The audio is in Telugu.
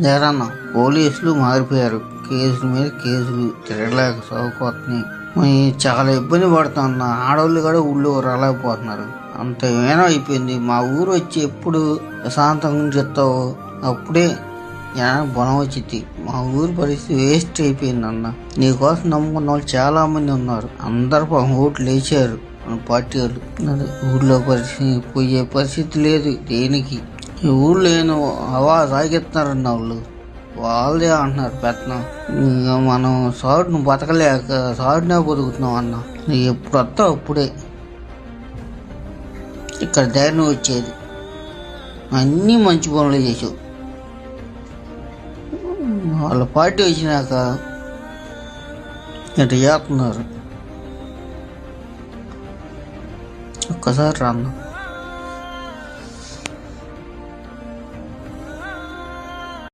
జగనన్న పోలీసులు మారిపోయారు, కేసుల మీద కేసులు తిరగలేక సాగుపోతున్నాయి. చాలా ఇబ్బంది పడుతున్నా, ఆడవాళ్ళు కూడా ఊళ్ళో రాలేకపోతున్నారు. అంత ఏమైనా అయిపోయింది. మా ఊరు వచ్చి ఎప్పుడు ప్రశాంతంగా చెప్తావు అప్పుడే బలం వచ్చింది. మా ఊరి పరిస్థితి వేస్ట్ అయిపోయింది అన్న. నీకోసం నమ్ముకున్న వాళ్ళు చాలా మంది ఉన్నారు. అందరు ఓట్లు వేసారు మన పార్టీ వాళ్ళు. ఊళ్ళో పోయే పరిస్థితి లేదు దేనికి. ఈ ఊళ్ళో ఏమో హవా సాగిస్తున్నారన్న వాళ్ళే అంటున్నారు పెత్తనం. మనం సాగును బతకలేక సాగునే బతుకుతున్నాం అన్న. నువ్వు ఎప్పుడు వస్తావు అప్పుడే ఇక్కడ ధైర్యం వచ్చేది. అన్నీ మంచి పనులు చేసావు. వాళ్ళ పార్టీ వచ్చినాక ఇట్లా చేస్తున్నారు. ఒక్కసారి రా అన్న.